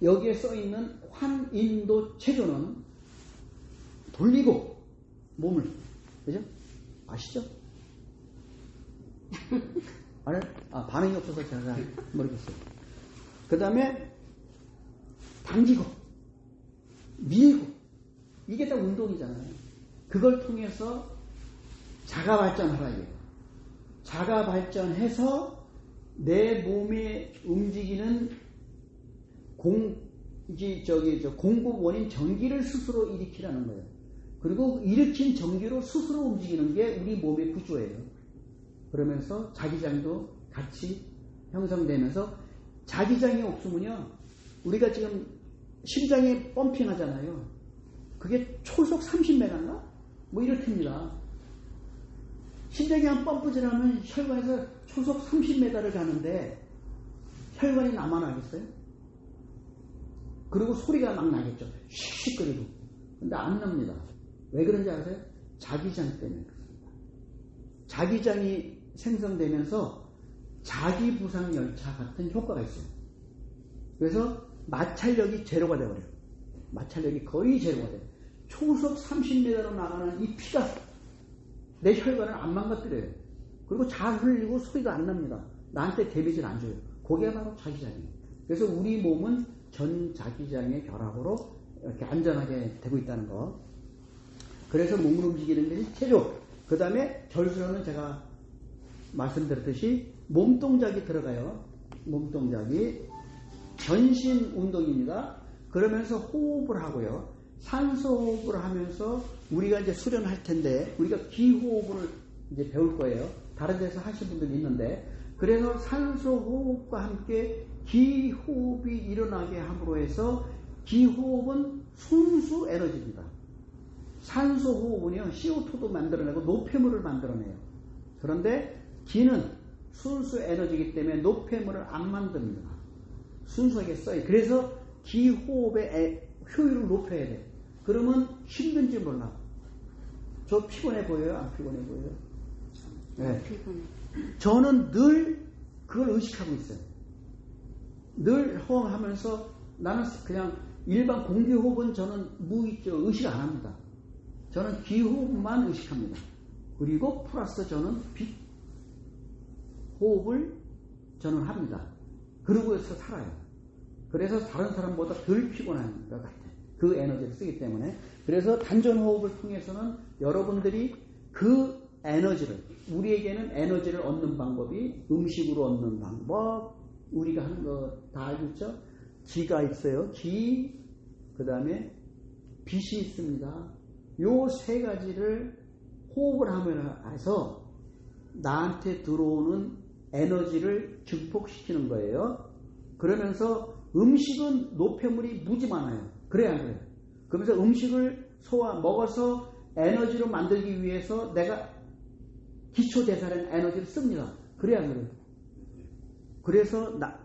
여기에 써있는 환인도 체조는 돌리고 몸을, 그죠? 아시죠? 반응이 없어서 제가 잘 모르겠어요. 그 다음에 당기고 밀고, 이게 다 운동이잖아요. 그걸 통해서 자가 발전하라 이거예요. 자가 발전해서 내 몸에 움직이는 공급 원인 전기를 스스로 일으키라는 거예요. 그리고 일으킨 전기로 스스로 움직이는 게 우리 몸의 구조예요. 그러면서 자기장도 같이 형성되면서, 자기장이 없으면요, 우리가 지금 심장이 펌핑 하잖아요. 그게 초속 30m인가? 뭐 이렇답니다. 심장이 한 펌프질 하면 혈관에서 초속 30m를 가는데 혈관이 나만 하겠어요? 그리고 소리가 막 나겠죠. 씩씩거리고. 근데 안 납니다. 왜 그런지 아세요? 자기장 때문에 그렇습니다. 자기장이 생성되면서 자기부상 열차 같은 효과가 있어요. 그래서 마찰력이 제로가 되어버려요. 마찰력이 거의 제로가 돼요. 초속 30m로 나가는 이 피가 내 혈관을 안 망가뜨려요. 그리고 잘 흘리고 소리도 안 납니다. 나한테 데미지를 안 줘요. 그게 바로 자기장이에요. 그래서 우리 몸은 전 자기장의 결합으로 이렇게 안전하게 되고 있다는 거. 그래서 몸을 움직이는 것이 체조. 그 다음에 절수로는 제가 말씀드렸듯이 몸동작이 들어가요. 몸동작이 전신 운동입니다. 그러면서 호흡을 하고요. 산소 호흡을 하면서 우리가 이제 수련할 텐데, 우리가 기호흡을 이제 배울 거예요. 다른 데서 하신 분들이 있는데, 그래서 산소 호흡과 함께 기호흡이 일어나게 함으로 해서, 기호흡은 순수 에너지입니다. 산소 호흡은요, CO2도 만들어내고 노폐물을 만들어내요. 그런데 기는 순수 에너지이기 때문에 노폐물을 안 만듭니다. 순수하게 써요. 그래서 기호흡의 효율을 높여야 돼요. 그러면 힘든지 몰라. 저 피곤해 보여요? 안 피곤해 보여요? 네. 피곤해. 저는 늘 그걸 의식하고 있어요. 늘 호흡하면서 나는 그냥 일반 공기호흡은 저는 의식 안 합니다. 저는 기호흡만 의식합니다. 그리고 플러스 저는 빛 호흡을 저는 합니다. 그러고 해서 살아요. 그래서 다른 사람보다 덜 피곤한 것 같아요. 그 에너지를 쓰기 때문에. 그래서 단전 호흡을 통해서는 여러분들이 그 에너지를, 우리에게는 에너지를 얻는 방법이 음식으로 얻는 방법, 우리가 하는 거 다 알고 있죠? 기가 있어요. 기, 그 다음에 빛이 있습니다. 요 세 가지를 호흡을 하면서 나한테 들어오는 에너지를 증폭시키는 거예요. 그러면서 음식은 노폐물이 무지 많아요. 그래야 안 그래요? 그러면서 음식을 먹어서 에너지로 만들기 위해서 내가 기초대사량 에너지를 씁니다. 그래야 안 그래요?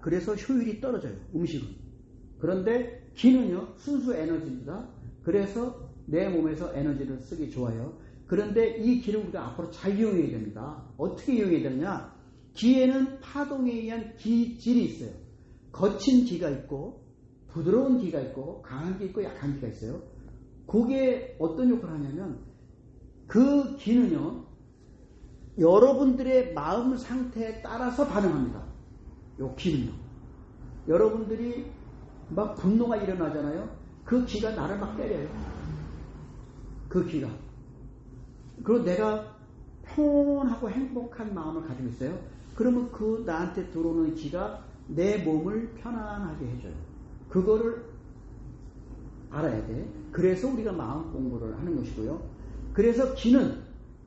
그래서 효율이 떨어져요. 음식은. 그런데 기는요, 순수 에너지입니다. 그래서 내 몸에서 에너지를 쓰기 좋아요. 그런데 이 기를 우리가 앞으로 잘 이용해야 됩니다. 어떻게 이용해야 되느냐? 기에는 파동에 의한 기질이 있어요. 거친 기가 있고 부드러운 기가 있고 강한 기 있고 약한 기가 있어요. 그게 어떤 역할을 하냐면, 그 기는요, 여러분들의 마음 상태에 따라서 반응합니다. 요 기는요. 여러분들이 막 분노가 일어나잖아요. 그 기가 나를 막 때려요. 그 기가. 그리고 내가 평온하고 행복한 마음을 가지고 있어요. 그러면 그 나한테 들어오는 기가 내 몸을 편안하게 해줘요. 그거를 알아야 돼. 그래서 우리가 마음 공부를 하는 것이고요. 그래서 기는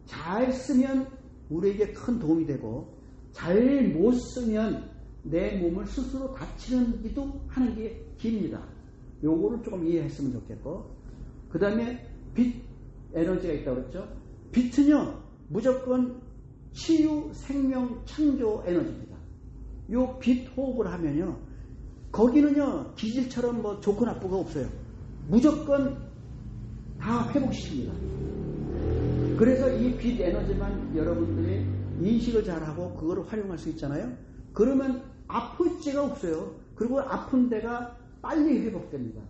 잘 쓰면 우리에게 큰 도움이 되고, 잘 못 쓰면 내 몸을 스스로 다치는 기도 하는 게 기입니다. 요거를 조금 이해했으면 좋겠고, 그 다음에 빛 에너지가 있다고 그랬죠. 빛은요, 무조건 치유, 생명, 창조 에너지입니다. 요 빛 호흡을 하면요, 거기는요, 기질처럼 뭐 좋고 나쁘고 없어요. 무조건 다 회복시킵니다. 그래서 이 빛 에너지만 여러분들이 인식을 잘하고 그거를 활용할 수 있잖아요. 그러면 아플 데가 없어요. 그리고 아픈 데가 빨리 회복됩니다.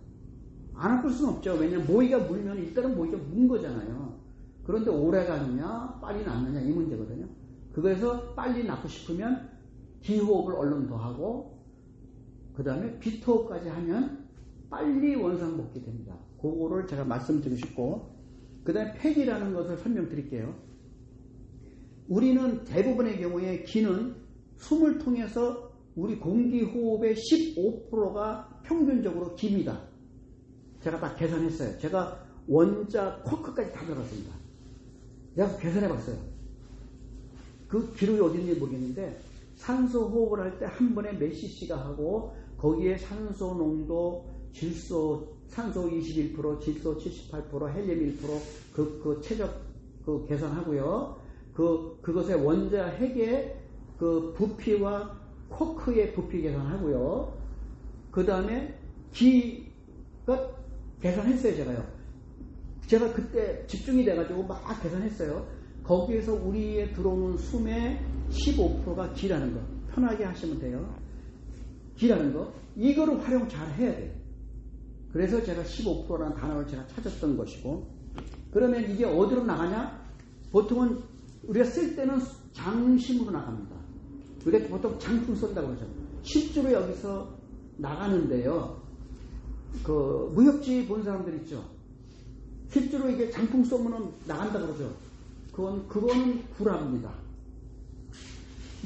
안 아플 수는 없죠. 왜냐하면 모기가 물면 일단은 모기가 문 거잖아요. 그런데 오래 가느냐 빨리 낫느냐 이 문제거든요. 그래서 빨리 낫고 싶으면 기호흡을 얼른 더 하고 그 다음에 비토흡까지 하면 빨리 원상복귀 됩니다. 그거를 제가 말씀드리고 싶고, 그 다음에 폐기라는 것을 설명드릴게요. 우리는 대부분의 경우에 기는 숨을 통해서 우리 공기호흡의 15%가 평균적으로 기입니다. 제가 다 계산했어요. 제가 원자 쿼크까지 다 들었습니다. 제가 계산해봤어요. 그 기록이 어딘지 모르겠는데 산소 호흡을 할 때 한 번에 몇 cc가 하고 거기에 산소 농도, 질소, 산소 21%, 질소 78%, 헬륨 1%, 그 최적 그 계산하고요. 그것의 원자 핵의 그 부피와 쿼크의 부피 계산하고요. 그 다음에 기가 계산했어요, 제가요. 제가 그때 집중이 돼가지고 막 계산했어요. 거기에서 우리에 들어오는 숨의 15%가 기라는 거. 편하게 하시면 돼요. 기라는 거. 이거를 활용 잘 해야 돼요. 그래서 제가 15%라는 단어를 제가 찾았던 것이고, 그러면 이게 어디로 나가냐? 보통은 우리가 쓸 때는 장심으로 나갑니다. 우리가 보통 장풍 쏜다고 그러죠. 실제로 여기서 나가는데요. 그 무협지 본 사람들 있죠. 실제로 이게 장풍 쏘면은 나간다 그러죠. 그거는 구라입니다.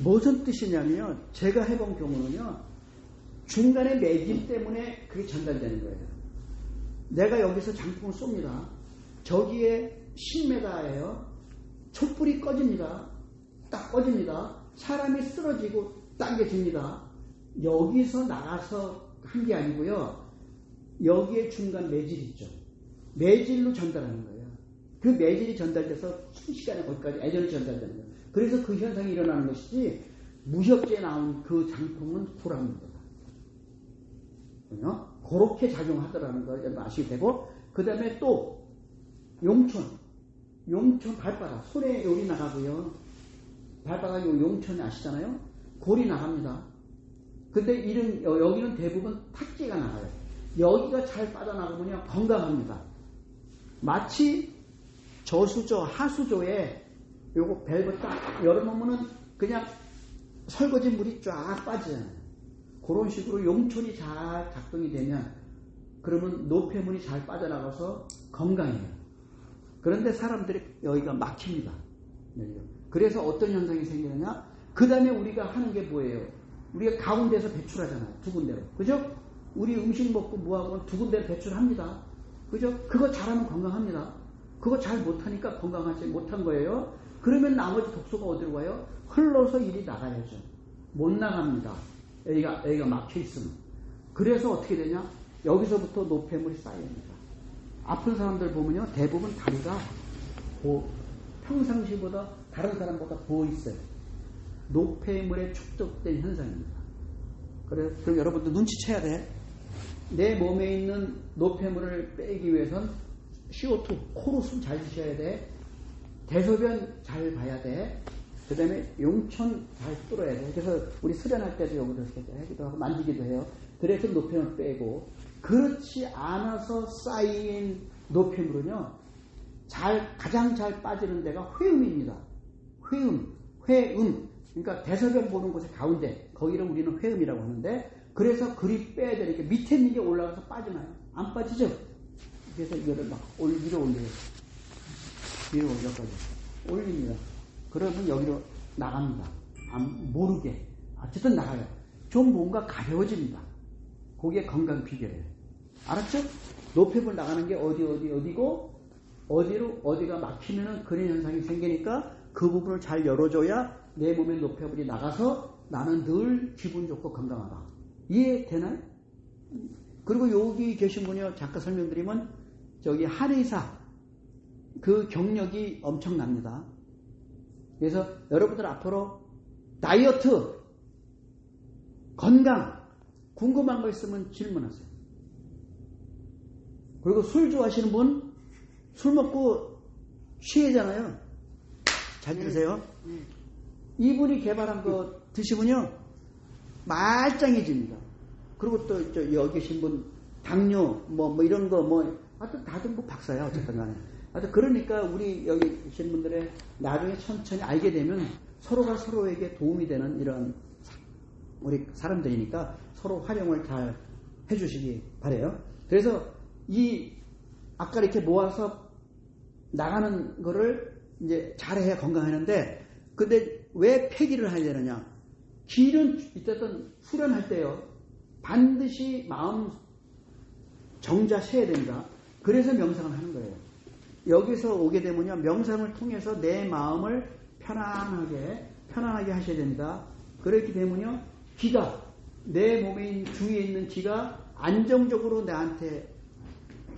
무슨 뜻이냐면 제가 해본 경우는요. 중간에 매질 때문에 그게 전달되는 거예요. 내가 여기서 장풍을 쏩니다. 저기에 10m예요. 촛불이 꺼집니다. 딱 꺼집니다. 사람이 쓰러지고 당겨집니다. 여기서 나가서 한 게 아니고요. 여기에 중간 매질 있죠. 매질로 전달하는 거예요. 그 매질이 전달돼서 순식간에 거기까지 에너지 전달되는 거예요. 그래서 그 현상이 일어나는 것이지 무협지에 나온 그 장풍은 구라입니다. 그렇게 작용하더라는 걸 아시게 되고, 그 다음에 또 용천 발바닥 손에 여기 나가고요. 발바닥 용천이 아시잖아요. 골이 나갑니다. 근데 여기는 대부분 탁지가 나가요. 여기가 잘 빠져나가면요 건강합니다. 마치 저수조 하수조에 요거 밸브 딱 열어놓으면은 그냥 설거지 물이 쫙 빠지잖아요. 그런 식으로 용천이 잘 작동이 되면 그러면 노폐물이 잘 빠져나가서 건강해요. 그런데 사람들이 여기가 막힙니다. 그래서 어떤 현상이 생기느냐? 그 다음에 우리가 하는 게 뭐예요? 우리가 가운데서 배출하잖아요. 두 군데로. 그죠? 우리 음식 먹고 뭐하고 두 군데로 배출합니다. 그죠? 그거 잘하면 건강합니다. 그거 잘 못하니까 건강하지 못한 거예요. 그러면 나머지 독소가 어디로 가요? 흘러서 일이 나가야죠. 못 나갑니다. 여기가 막혀있으면. 그래서 어떻게 되냐? 여기서부터 노폐물이 쌓입니다. 아픈 사람들 보면요. 대부분 다리가 평상시보다 다른 사람보다 부어있어요. 노폐물에 축적된 현상입니다. 그럼 여러분들 눈치채야 돼. 내 몸에 있는 노폐물을 빼기 위해선 CO2, 코로 숨 잘 쉬셔야 돼. 대소변 잘 봐야 돼. 그 다음에 용천 잘 뚫어야 돼. 그래서 우리 수련할 때도 여기서 하기도 하고 만지기도 해요. 그래서 노폐물 빼고. 그렇지 않아서 쌓인 노폐물은요, 가장 잘 빠지는 데가 회음입니다. 회음. 그러니까 대소변 보는 곳의 가운데, 거기를 우리는 회음이라고 하는데, 그래서 그리 빼야 되니까 밑에 있는 게 올라가서 빠지나요? 안 빠지죠? 그래서 이거를 막 위로 올려요. 위로 올려가지고 올립니다. 그러면 여기로 나갑니다. 모르게. 어쨌든 나가요. 좀 뭔가 가벼워집니다. 그게 건강 비결이에요. 알았죠? 노폐물 나가는 게 어디고, 어디가 막히면은 그런 현상이 생기니까 그 부분을 잘 열어줘야 내 몸에 노폐물이 나가서 나는 늘 기분 좋고 건강하다. 이해되나요? 그리고 여기 계신 분이요. 잠깐 설명드리면 저기 한의사 그 경력이 엄청납니다. 그래서 여러분들 앞으로 다이어트, 건강 궁금한 거 있으면 질문하세요. 그리고 술 좋아하시는 분, 술 먹고 취해잖아요. 잘 들으세요. 이분이 개발한 거 드시면요 말짱해집니다. 그리고 또 여기 계신 분 당뇨 뭐 이런 거 하여튼 다들 뭐 박사야 어쨌든 간에. 하여튼 그러니까 우리 여기 계신 분들의 나중에 천천히 알게 되면 서로가 서로에게 도움이 되는 이런 우리 사람들이니까 서로 활용을 잘 해주시기 바래요. 그래서 아까 이렇게 모아서 나가는 거를 이제 잘해야 건강하는데, 근데 왜 폐기를 해야 되느냐? 길은 어쨌든 수련할 때요, 반드시 마음 정자세야 된다. 그래서 명상을 하는 거예요. 여기서 오게 되면요, 명상을 통해서 내 마음을 편안하게 하셔야 됩니다. 그렇게 되면요, 기가, 내 몸에 주위에 있는 기가 안정적으로 나한테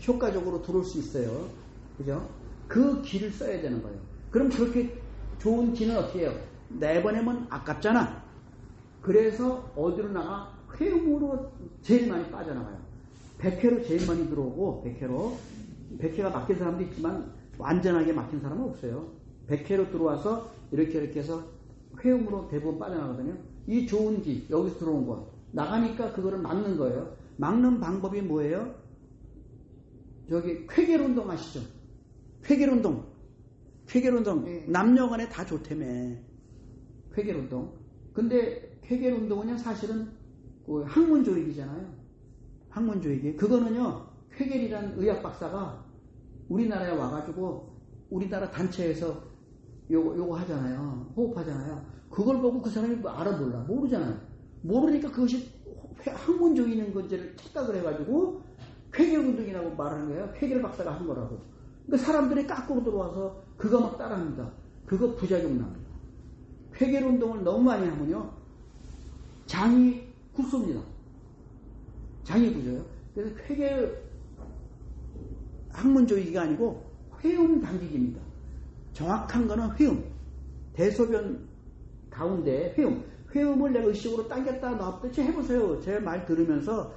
효과적으로 들어올 수 있어요. 그죠? 그 기를 써야 되는 거예요. 그럼 그렇게 좋은 기는 어떻게 해요? 내보내면 아깝잖아. 그래서 어디로 나가? 회음으로 제일 많이 빠져나가요. 백회로 제일 많이 들어오고, 백회가 막힌 사람도 있지만 완전하게 막힌 사람은 없어요. 백회로 들어와서 이렇게 해서 회음으로 대부분 빠져나가거든요. 이 좋은 기, 여기서 들어온 거 나가니까 그거를 막는 거예요. 막는 방법이 뭐예요? 저기 쾌결 운동 아시죠? 쾌결 운동. 남녀 간에 다 좋다며. 쾌결 운동. 근데 쾌결 운동은요, 사실은 그 학문 조익이잖아요. 학문 조익이. 그거는요, 쾌결이라는 의학 박사가 우리나라에 와가지고 우리나라 단체에서 요거 하잖아요. 호흡하잖아요. 그걸 보고 그 사람이 알아볼라. 모르잖아요. 모르니까 그것이 학문 조익인 건지를 착각을 해가지고 쾌결 운동이라고 말하는 거예요. 쾌결 박사가 한 거라고. 그러니까 사람들이 깎고 들어와서 그거 막 따라합니다. 그거 부작용 납니다. 쾌결 운동을 너무 많이 하면요, 장이 굳습니다. 장이 굳어요. 그래서 쾌결 학문 조이기가 아니고 회음 당기기입니다. 정확한 거는 회음. 대소변 가운데 회음을 내가 의식으로 당겼다 놨다 해보세요. 제 말 들으면서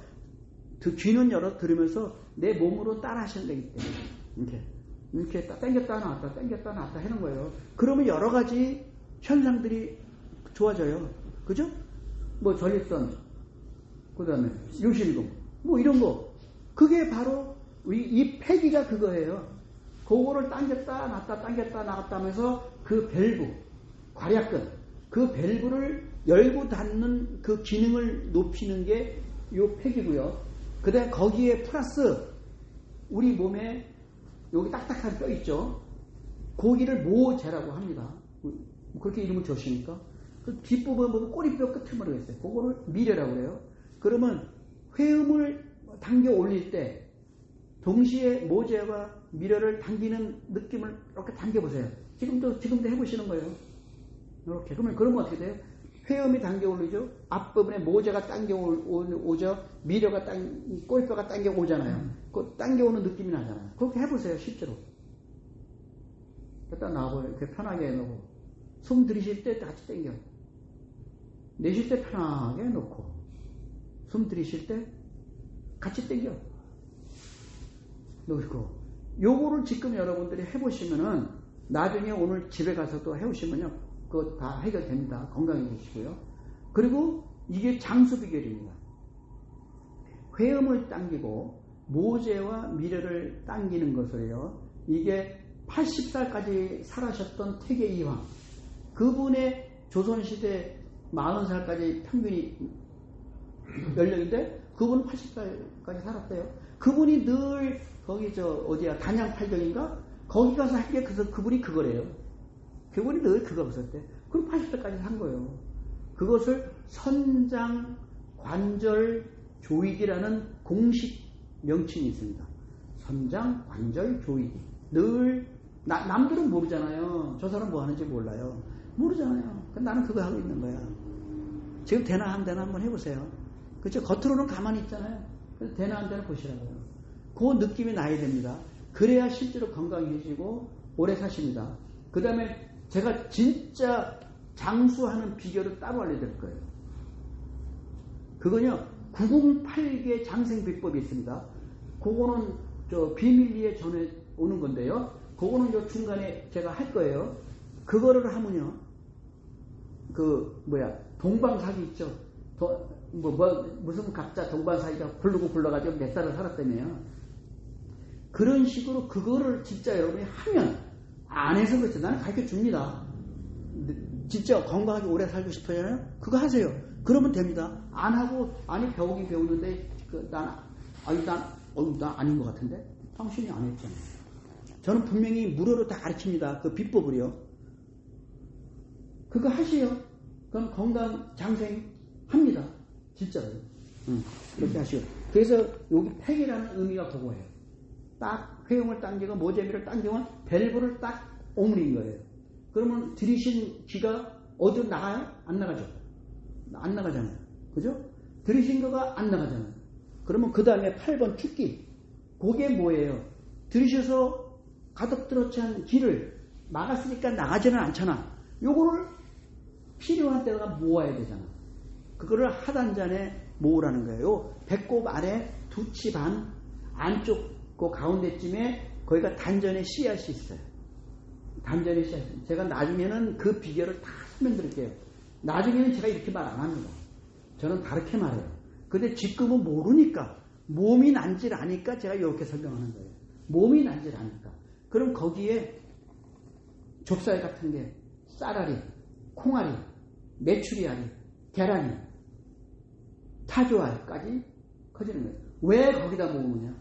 귀는 열어 들으면서 내 몸으로 따라 하시면 되기 때문에 이렇게 당겼다 놨다 하는 거예요. 그러면 여러 가지 현상들이 좋아져요. 그죠? 뭐 전립선, 그 다음에 요실금, 뭐 이런 거. 그게 바로 이 폐기가 그거예요. 그거를 당겼다 놨다 하면서 그 밸브, 괄약근, 그 밸브를 열고 닫는 그 기능을 높이는 게 요 폐기고요. 그 다음에 거기에 플러스 우리 몸에 여기 딱딱한 뼈 있죠. 거기를 모재라고 합니다. 그렇게 이름을 지었으니까. 그 뒷부분 보면 꼬리뼈 끝을 모르겠어요. 그거를 미래라고 그래요. 그러면 회음을 당겨 올릴 때 동시에 모재와 미래를 당기는 느낌을 이렇게 당겨보세요. 지금도 해보시는 거예요. 이렇게. 그러면 어떻게 돼요? 회음이 당겨 올리죠. 앞부분에 모재가 당겨 오죠. 미래가 꼬리뼈가 당겨 오잖아요. 그 당겨 오는 느낌이 나잖아요. 그렇게 해보세요. 실제로. 일단 나와보요. 이렇게 편하게 해놓고. 숨 들이쉴 때 같이 당겨. 내쉴 때 편하게 놓고. 숨 들이쉴 때 같이 당겨. 놓고. 요거를 지금 여러분들이 해보시면은 나중에 오늘 집에 가서도 해오시면요, 그거 다 해결됩니다. 건강해지시고요. 그리고 이게 장수 비결입니다. 회음을 당기고 모재와 미래를 당기는 것을요, 이게 80살까지 살아셨던 태계이황, 그분의 조선시대 40살까지 평균이 연령인데 그분은 80살까지 살았대요. 그분이 늘 거기 단양 팔경인가? 거기 가서 한 게 그분이 그거래요. 그분이 늘 그거 없었대. 그럼 80살까지 산 거예요. 그것을 선장 관절 조익이라는 공식 명칭이 있습니다. 선장 관절 조익이. 늘 남들은 모르잖아요. 저 사람 뭐 하는지 몰라요. 모르잖아요. 나는 그거 하고 있는 거야. 지금 되나 안 되나 한번 해보세요. 그렇죠? 겉으로는 가만히 있잖아요. 그래서 되나 안 되나 보시라고요. 그 느낌이 나야 됩니다. 그래야 실제로 건강해지고 오래 사십니다. 그 다음에 제가 진짜 장수하는 비결을 따로 알려드릴 거예요. 그거는요, 908개 장생비법이 있습니다. 그거는 비밀리에 전에 오는 건데요. 그거는 중간에 제가 할 거예요. 그거를 하면요, 동방사기 있죠. 무슨 각자 동반 사이가 굴러가지고 몇 살을 살았다며요. 그런 식으로 그거를 진짜 여러분이 하면 안 해서 그렇죠. 나는 가르쳐 줍니다. 진짜 건강하게 오래 살고 싶어요? 그거 하세요. 그러면 됩니다. 안 하고 아니 배우긴 배우는데 난 아닌 것 같은데 당신이 안 했잖아요. 저는 분명히 무료로 다 가르칩니다. 그 비법을요. 그거 하시요. 그럼 건강 장생 합니다. 진짜로요. 그렇게 하시오. 그래서 여기 팩이라는 의미가 그거예요. 딱 회용을 당기고 모재미를 당기면 밸브를 딱 오므린 거예요. 그러면 들이신 기가 어디로 나가요? 안 나가죠. 안 나가잖아요. 그죠? 들이신 거가 안 나가잖아요. 그러면 그 다음에 8번 축기. 그게 뭐예요? 들이셔서 가득 들어찬 기를 막았으니까 나가지는 않잖아. 요거를 필요한 때가 모아야 되잖아. 그거를 하단잔에 모으라는 거예요. 배꼽 아래 두치 반 안쪽 그 가운데쯤에 거기가 단전의 씨앗이 있어요. 단전의 씨앗. 제가 나중에는 그 비결을 다 설명드릴게요. 나중에는 제가 이렇게 말 안 합니다. 저는 다르게 말해요. 근데 지금은 모르니까 몸이 난질 아니까 제가 이렇게 설명하는 거예요. 몸이 난질 아니까. 그럼 거기에 좁쌀 같은 게 쌀알이, 콩알이, 메추리알이, 계란이, 타조알까지 커지는 거예요. 왜 거기다 모으느냐?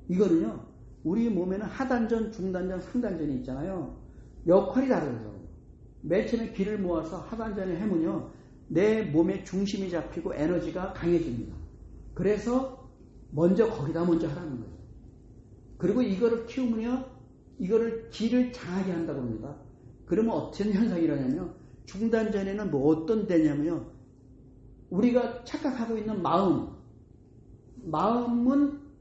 이거는요, 우리 몸에는 하단전, 중단전, 상단전이 있잖아요. 역할이 다르죠. 맨 처음에 기를 모아서 하단전에 해면요, 내 몸의 중심이 잡히고 에너지가 강해집니다. 그래서 먼저 거기다 먼저 하라는 거예요. 그리고 이거를 키우면요, 이거를 기를 장하게 한다고 합니다. 그러면 어떤 현상이라냐면요, 중단전에는 뭐 어떤 데냐면요, 우리가 착각하고 있는 마음은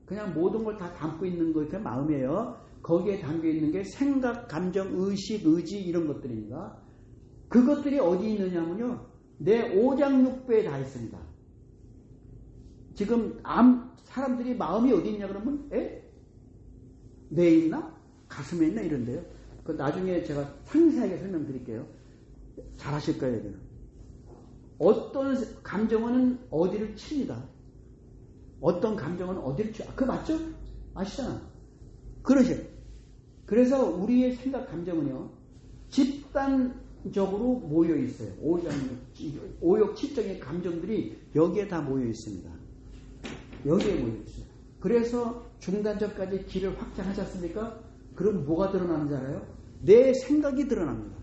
그냥 모든 걸 다 담고 있는 거, 그 마음이에요. 거기에 담겨 있는 게 생각, 감정, 의식, 의지 이런 것들입니다. 그것들이 어디 있느냐면요, 내 오장육부에 다 있습니다. 지금 사람들이 마음이 어디 있냐 그러면 뇌에 있나? 가슴에 있나? 이런데요. 그 나중에 제가 상세하게 설명드릴게요. 잘 하실 거예요. 여기는. 어떤 감정은 어디를 칩니다. 어떤 감정은 어디를 쳐. 그거 맞죠? 아시잖아. 그러죠. 그래서 우리의 생각 감정은요, 집단적으로 모여 있어요. 오욕, 칠정의 감정들이 여기에 다 모여 있습니다. 여기에 모여 있어요. 그래서 중단전까지 길을 확장하지 않습니까? 그럼 뭐가 드러나는지 알아요? 내 생각이 드러납니다.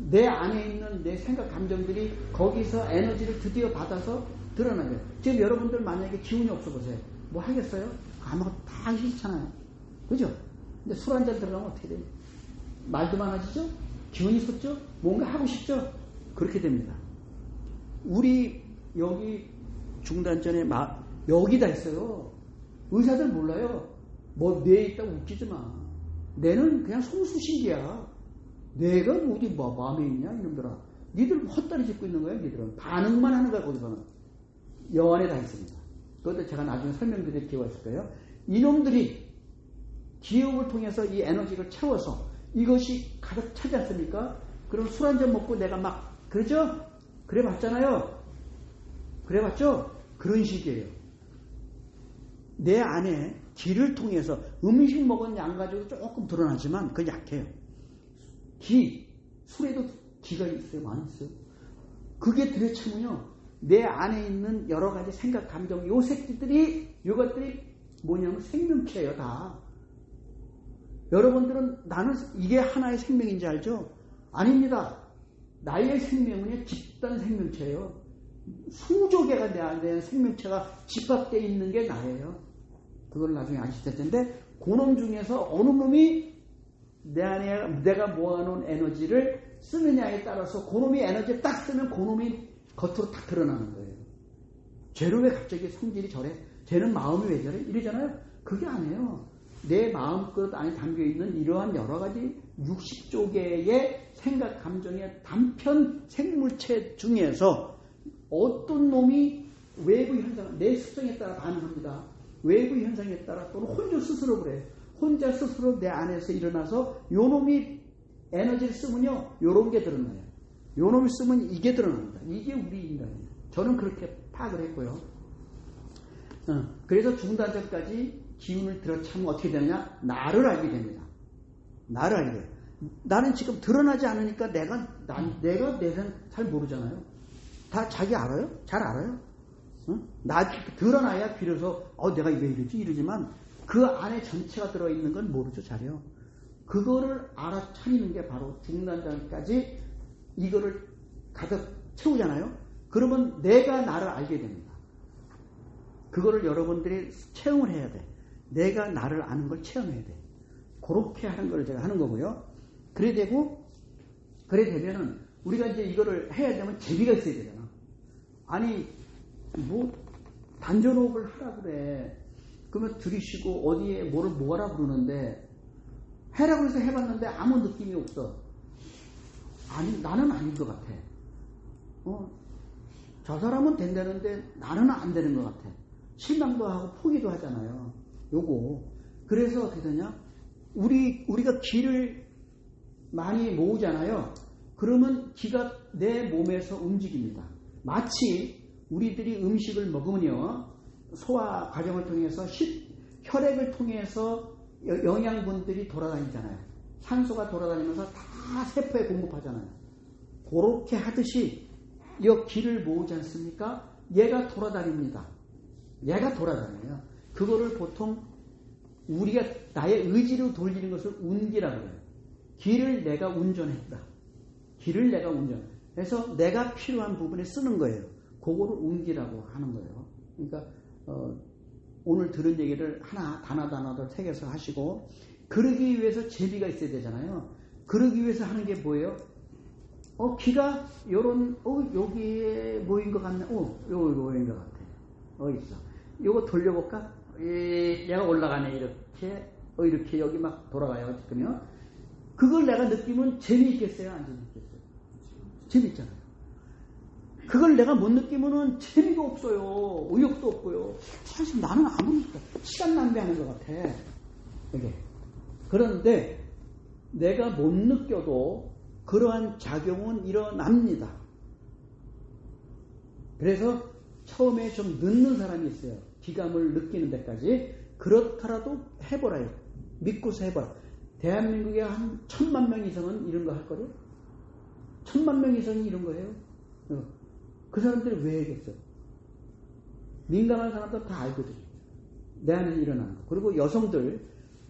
내 안에 있는 내 생각 감정들이 거기서 에너지를 드디어 받아서 드러나요. 지금 여러분들 만약에 기운이 없어 보세요. 뭐 하겠어요? 아무것도 다 하기 싫잖아요. 그죠? 근데 술 한잔 들어가면 어떻게 돼요? 말도 많아지죠? 기운이 솟죠? 뭔가 하고 싶죠? 그렇게 됩니다. 우리 여기 중단전에 여기다 있어요. 의사들 몰라요. 뭐 뇌에 있다고 웃기지 마. 뇌는 그냥 송수신기야. 뇌가 어디 마음에 있냐 이놈들아. 니들 헛다리 짚고 있는 거야. 니들은 반응만 하는 거야. 거기서는 여 안에 다 있습니다. 그것도 제가 나중에 설명드릴 기회가 있을 거예요. 이놈들이 기억을 통해서 이 에너지를 채워서 이것이 가득 차지 않습니까? 그럼 술 한잔 먹고 내가 막 그러죠? 그래 봤잖아요. 그래 봤죠? 그런 식이에요. 내 안에 기를 통해서 음식 먹은 양 가지고 조금 드러나지만 그건 약해요. 술에도 기가 있어요. 많이 있어요. 그게 들여치면요, 내 안에 있는 여러 가지 생각, 감정, 요 새끼들이, 요것들이 뭐냐면 생명체예요, 다. 여러분들은 나는 이게 하나의 생명인지 알죠? 아닙니다. 나의 생명은 집단 생명체예요. 수조 개가 내 안에 생명체가 집합되어 있는 게 나예요. 그걸 나중에 아실 텐데, 그놈 중에서 어느 놈이 내 안에 내가 모아놓은 에너지를 쓰느냐에 따라서 그놈이 에너지를 딱 쓰면 그놈이 겉으로 딱 드러나는 거예요. 쟤는 왜 갑자기 성질이 저래? 쟤는 마음이 왜 저래? 이러잖아요. 그게 아니에요. 내 마음껏 안에 담겨있는 이러한 여러 가지 60조 개의 생각, 감정의 단편 생물체 중에서 어떤 놈이 외부 현상, 내 습성에 따라 반응합니다. 외부 현상에 따라 또는 혼자 스스로 그래요. 혼자 스스로 내 안에서 일어나서 요 놈이 에너지를 쓰면요, 요런 게 드러나요. 요 놈이 쓰면 이게 드러납니다. 이게 우리 인간이에요. 저는 그렇게 파악을 했고요. 그래서 죽는다는 전까지 기운을 들어차면 어떻게 되느냐? 나를 알게 됩니다. 나를 알게 돼요. 나는 지금 드러나지 않으니까 내가 내 생 잘 모르잖아요. 다 자기 알아요? 잘 알아요? 나 드러나야 비로소 내가 왜 이러지? 이러지만 그 안에 전체가 들어있는 건 모르죠. 잘해요. 그거를 알아차리는 게 바로 죽는다는 전까지 이거를 가득 채우잖아요. 그러면 내가 나를 알게 됩니다. 그거를 여러분들이 체험을 해야 돼. 내가 나를 아는 걸 체험해야 돼. 그렇게 하는 걸 제가 하는 거고요. 그래 되면은 우리가 이제 이거를 해야 되면 재미가 있어야 되잖아. 아니 뭐 단전호흡을 하라 그래. 그러면 들이쉬고 어디에 뭐를 뭐하라 그러는데 해라고 해서 해봤는데 아무 느낌이 없어. 아니 나는 아닌 것 같아. 저 사람은 된다는데 나는 안 되는 것 같아. 실망도 하고 포기도 하잖아요. 요거. 그래서 어떻게 되냐? 우리가 기를 많이 모으잖아요. 그러면 기가 내 몸에서 움직입니다. 마치 우리들이 음식을 먹으면요. 소화 과정을 통해서 혈액을 통해서 영양분들이 돌아다니잖아요. 산소가 돌아다니면서 다 세포에 공급하잖아요. 그렇게 하듯이 이 기를 모으지 않습니까? 얘가 돌아다닙니다. 얘가 돌아다녀요. 그거를 보통 우리가 나의 의지로 돌리는 것을 운기라고 해요. 기를 내가 운전했다. 기를 내가 운전해서 내가 필요한 부분에 쓰는 거예요. 그거를 운기라고 하는 거예요. 그러니까 오늘 들은 얘기를 하나하나 새겨서 하시고 그러기 위해서 재미가 있어야 되잖아요. 그러기 위해서 하는 게 뭐예요? 기가 요런 여기에 모인 것 같네. 요거 모인 것 같아. 있어. 요거 돌려볼까? 얘가 올라가네. 이렇게 여기 막 돌아가요. 지금요. 그걸 내가 느끼면 재미있겠어요? 안 재미있겠어요? 재미있잖아요. 그걸 내가 못 느끼면은 재미가 없어요. 의욕도 없고요. 사실 나는 아무것도 시간 낭비하는 것 같아. 이게. 그런데 내가 못 느껴도 그러한 작용은 일어납니다. 그래서 처음에 좀 늦는 사람이 있어요. 기감을 느끼는 데까지. 그렇더라도 해보라요. 믿고서 해보라. 대한민국에 한 1000만 명 이상은 이런 거 할 거예요? 1000만 명 이상이 이런 거예요? 그 사람들이 왜 하겠어요? 민감한 사람들 다 알거든요. 내 안에 일어나는 거. 그리고 여성들,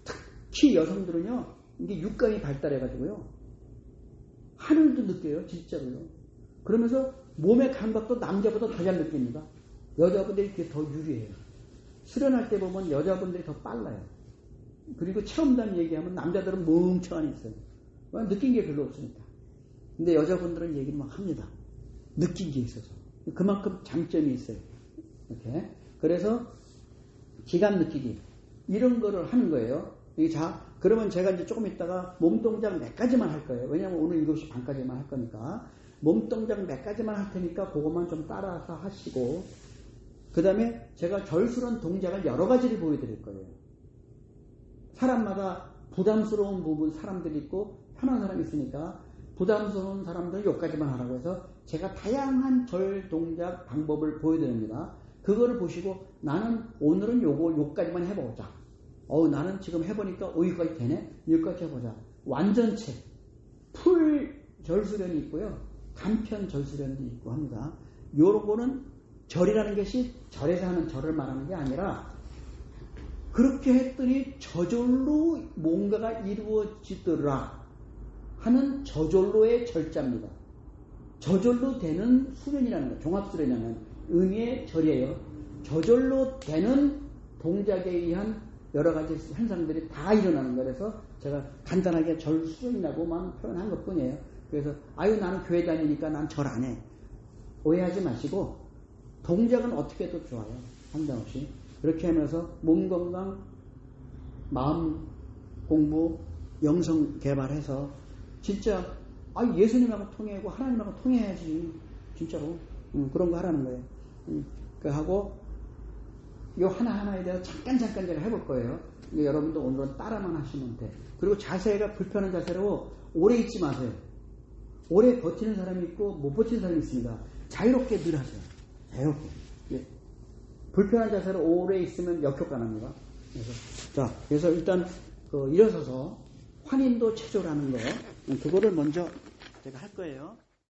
특히 여성들은요, 이게 육감이 발달해가지고요, 하늘도 느껴요, 진짜로요. 그러면서 몸의 감각도 남자보다 더 잘 느낍니다. 여자분들이 그게 더 유리해요. 수련할 때 보면 여자분들이 더 빨라요. 그리고 체험담 얘기하면 남자들은 멍청하니 있어요. 느낀 게 별로 없으니까. 근데 여자분들은 얘기를 막 합니다. 느낀 게 있어서. 그만큼 장점이 있어요. 이렇게. 그래서 기감 느끼기. 이런 거를 하는 거예요. 그러면 제가 이제 조금 있다가 몸 동작 몇 가지만 할 거예요. 왜냐면 오늘 7시 반까지만 할 거니까. 몸 동작 몇 가지만 할 테니까 그것만 좀 따라서 하시고. 그 다음에 제가 절수런 동작을 여러 가지를 보여드릴 거예요. 사람마다 부담스러운 부분 사람들이 있고 편한 사람이 있으니까 부담스러운 사람들은 여기까지만 하라고 해서 제가 다양한 절 동작 방법을 보여드립니다. 그거를 보시고 나는 오늘은 요까지만 해보자. 나는 지금 해보니까 여기까지 되네? 여기까지 해보자. 완전체, 풀 절수련이 있고요. 간편 절수련도 있고 합니다. 요런 거는 절이라는 것이 절에서 하는 절을 말하는 게 아니라 그렇게 했더니 저절로 뭔가가 이루어지더라 하는 저절로의 절자입니다. 저절로 되는 수련이라는 거, 종합수련이라는 의미의 절이에요. 저절로 되는 동작에 의한 여러 가지 현상들이 다 일어나는 거라서 제가 간단하게 절 수련이라고만 표현한 것 뿐이에요. 그래서 나는 교회 다니니까 난 절 안 해. 오해하지 마시고 동작은 어떻게 해도 좋아요. 상관없이. 그렇게 하면서 몸 건강, 마음 공부, 영성 개발해서 진짜 예수님하고 통해하고 하나님하고 통해야지. 진짜로. 그런 거 하라는 거예요. 그 하고 요 하나하나에 대해서 잠깐 제가 해볼 거예요. 여러분도 오늘은 따라만 하시면 돼. 그리고 자세가 불편한 자세로 오래 있지 마세요. 오래 버티는 사람이 있고 못 버티는 사람이 있습니다. 자유롭게 늘 하세요. 이렇게. 예. 불편한 자세로 오래 있으면 역효과 납니다. 그래서 일단 일어서서 환인도 체조라는 거, 그거를 먼저 제가 할 거예요.